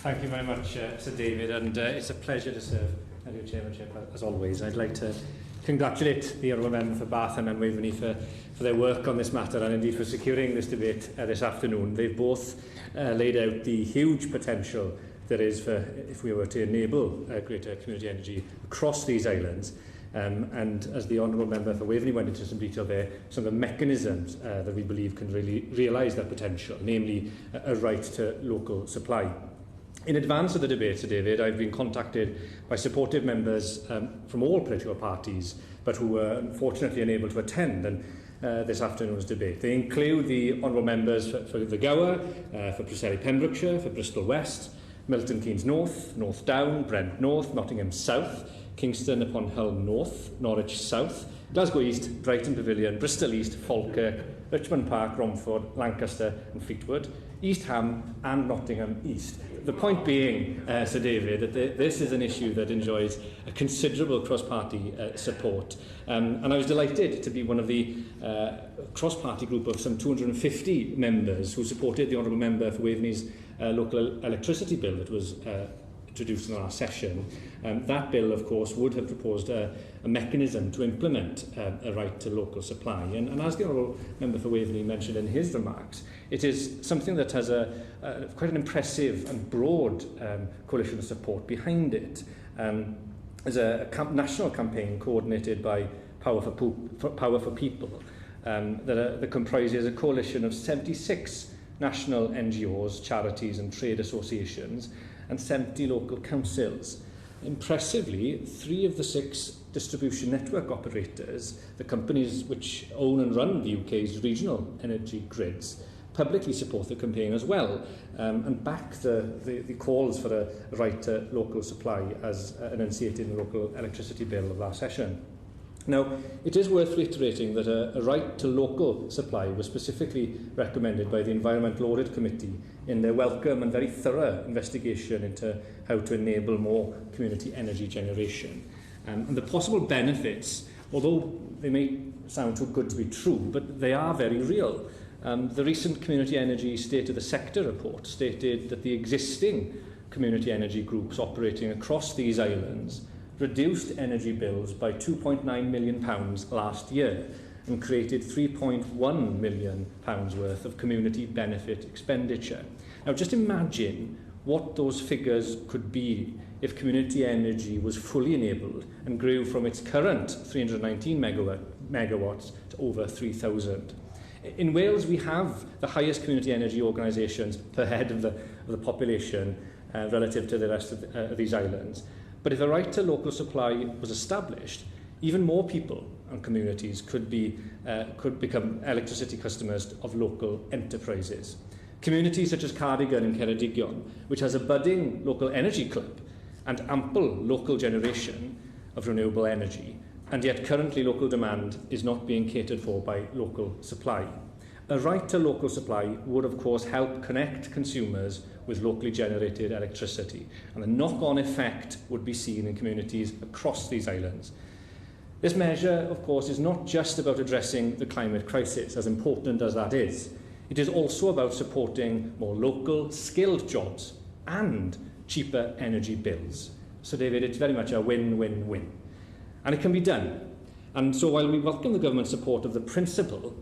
Thank you very much, Sir David, and it's a pleasure to serve as your chairmanship, as always. I'd like to congratulate the Honourable Member for Bath and Waveney for their work on this matter and indeed for securing this debate this afternoon. They've both laid out the huge potential there is for if we were to enable greater community energy across these islands. And as the Honourable Member for Waveney went into some detail there, some of the mechanisms that we believe can really realise that potential, namely a right to local supply. In advance of the debate, Sir David, I've been contacted by supportive members from all political parties, but who were unfortunately unable to attend this afternoon's debate. They include the Honourable Members for the Gower, for Preseli Pembrokeshire, for Bristol West, Milton Keynes North, North Down, Brent North, Nottingham South, Kingston upon Hull North, Norwich South, Glasgow East, Brighton Pavilion, Bristol East, Falkirk, Richmond Park, Romford, Lancaster and Fleetwood, East Ham and Nottingham East. The point being, Sir David, that this is an issue that enjoys a considerable cross-party support. And I was delighted to be one of the cross-party group of some 250 members who supported the Honourable Member for Waveney's local electricity bill that was introduced in our session. That bill, of course, would have proposed a mechanism to implement a right to local supply. And as the Honourable Member for Waveney mentioned in his remarks, it is something that has quite an impressive and broad coalition of support behind it. There's a national campaign coordinated by Power for People that comprises a coalition of 76 national NGOs, charities and trade associations, and 70 local councils. Impressively, 3 of the 6 distribution network operators, the companies which own and run the UK's regional energy grids, publicly support the campaign as well and back the calls for a right to local supply as enunciated in the local electricity bill of last session. Now, it is worth reiterating that a right to local supply was specifically recommended by the Environmental Audit Committee in their welcome and very thorough investigation into how to enable more community energy generation. And the possible benefits, although they may sound too good to be true, but they are very real. The recent Community Energy State of the Sector report stated that the existing community energy groups operating across these islands reduced energy bills by £2.9 million last year and created £3.1 million worth of community benefit expenditure. Now, just imagine what those figures could be if community energy was fully enabled and grew from its current 319 megawatts to over 3,000. In Wales, we have the highest community energy organisations per head of the population relative to the rest of these islands. But if a right to local supply was established, even more people and communities could become electricity customers of local enterprises. Communities such as Cardigan and Ceredigion, which has a budding local energy club and ample local generation of renewable energy, and yet currently local demand is not being catered for by local supply. A right to local supply would, of course, help connect consumers with locally generated electricity, and the knock-on effect would be seen in communities across these islands. This measure, of course, is not just about addressing the climate crisis, as important as that is. It is also about supporting more local, skilled jobs and cheaper energy bills. So, David, it's very much a win-win-win. And it can be done. And so while we welcome the government's support of the principle,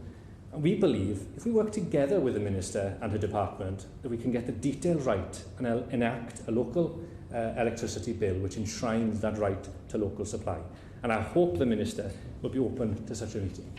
we believe if we work together with the Minister and her department that we can get the detail right and enact a local electricity bill which enshrines that right to local supply. And I hope the Minister will be open to such a meeting.